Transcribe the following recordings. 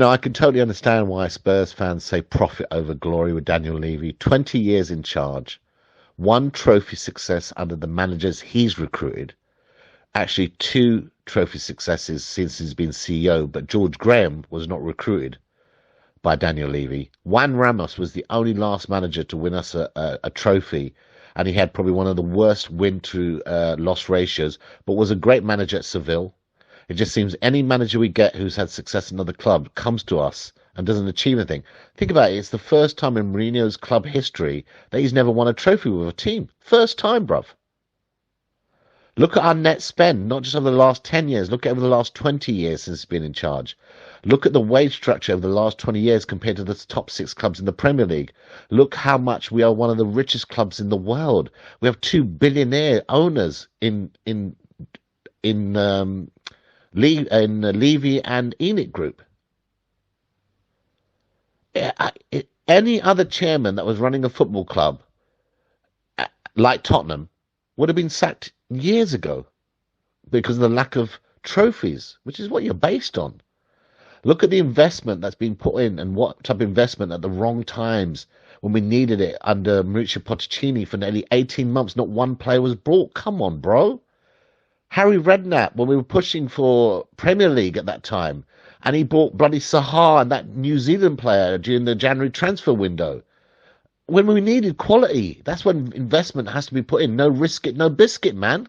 I can totally understand why Spurs fans say profit over glory with Daniel Levy. 20 years in charge, one trophy success under the managers he's recruited. Actually, two trophy successes since he's been CEO, but George Graham was not recruited by Daniel Levy. Juan Ramos was the only last manager to win us a trophy, and he had probably one of the worst win to loss ratios, but was a great manager at Seville. It just seems any manager we get who's had success in another club comes to us and doesn't achieve anything. Think about it, it's the first time in Mourinho's club history that he's never won a trophy with a team. First time, bruv. Look at our net spend, not just over the last 10 years, look at over the last 20 years since he's been in charge. Look at the wage structure over the last 20 years compared to the top six clubs in the Premier League. Look how much we are one of the richest clubs in the world. We have two billionaire owners in Levy and ENIC group. Any other chairman that was running a football club like Tottenham would have been sacked years ago because of the lack of trophies, which is what you're based on. Look at the investment that's been put in and what type of investment at the wrong times when we needed it under Mauricio Pochettino for nearly 18 months. Not one player was brought. Come on, bro. Harry Redknapp, when we were pushing for Premier League at that time, and he bought bloody Sahar and that New Zealand player during the January transfer window. When we needed quality, that's when investment has to be put in. No risk it, no biscuit, man.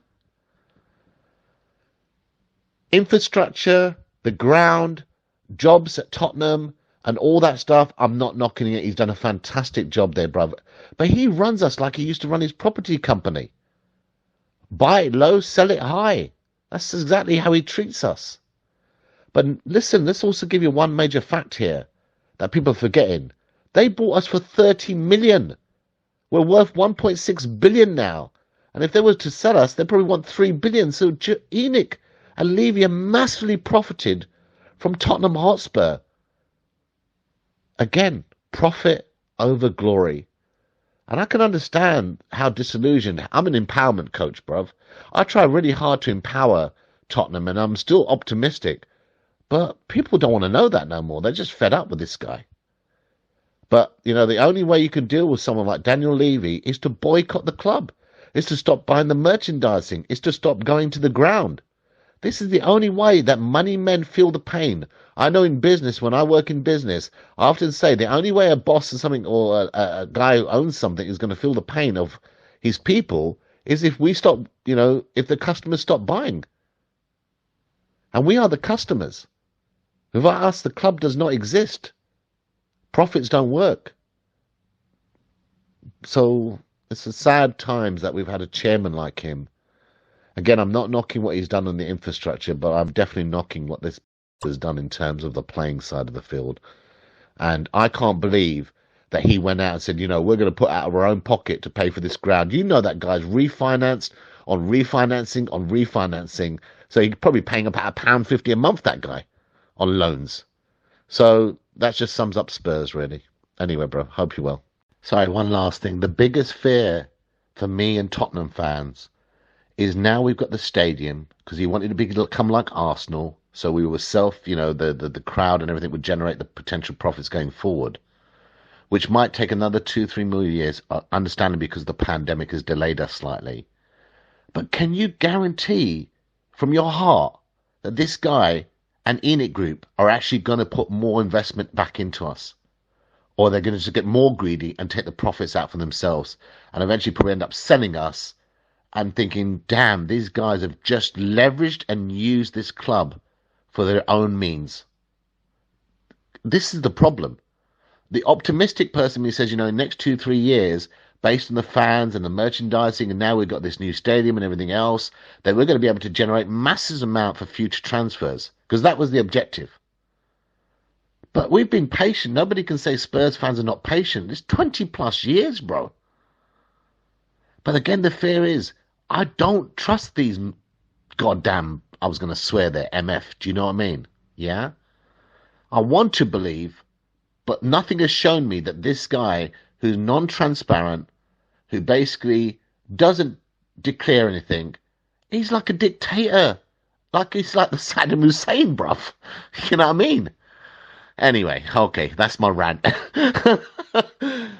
Infrastructure, the ground, jobs at Tottenham, and all that stuff, I'm not knocking it. He's done a fantastic job there, brother. But he runs us like he used to run his property company. Buy it low, sell it high. That's exactly how he treats us. But listen, let's also give you one major fact here that people are forgetting. They bought us for 30 million. We're worth 1.6 billion now. And if they were to sell us, they probably want 3 billion. So ENIC and Levy are massively profited from Tottenham Hotspur. Again, profit over glory. And I can understand how disillusioned. I'm an empowerment coach, bruv. I try really hard to empower Tottenham, and I'm still optimistic. But people don't want to know that no more. They're just fed up with this guy. But, the only way you can deal with someone like Daniel Levy is to boycott the club, is to stop buying the merchandising, is to stop going to the ground. This is the only way that money men feel the pain. I know in business, when I work in business, I often say the only way a boss or something or a guy who owns something is going to feel the pain of his people is if we stop, if the customers stop buying. And we are the customers. Without us, the club does not exist. Profits don't work. So it's a sad times that we've had a chairman like him. Again, I'm not knocking what he's done on the infrastructure, but I'm definitely knocking what this has done in terms of the playing side of the field. And I can't believe that he went out and said, we're going to put out of our own pocket to pay for this ground. That guy's refinanced on refinancing on refinancing. So he's probably paying about £1.50 a month, that guy, on loans. So that just sums up Spurs, really. Anyway, bro, hope you're well. Sorry, one last thing. The biggest fear for me and Tottenham fans is now we've got the stadium, because he wanted to become like Arsenal, so we were the crowd and everything would generate the potential profits going forward, which might take another 2-3 more years, understandably because the pandemic has delayed us slightly. But can you guarantee from your heart that this guy and ENIC Group are actually going to put more investment back into us? Or they're going to just get more greedy and take the profits out for themselves and eventually probably end up selling us and thinking, damn, these guys have just leveraged and used this club for their own means. This is the problem. The optimistic person who says, in next 2-3 years, based on the fans and the merchandising, and now we've got this new stadium and everything else, that we're going to be able to generate massive amount for future transfers, because that was the objective. But we've been patient. Nobody can say Spurs fans are not patient. It's 20 plus years, bro. But again, the fear is, I don't trust these goddamn, I was going to swear there, MF. Do you know what I mean? Yeah? I want to believe, but nothing has shown me that this guy who's non-transparent, who basically doesn't declare anything, he's like a dictator. He's like the Saddam Hussein, bruv. You know what I mean? Anyway, okay, that's my rant.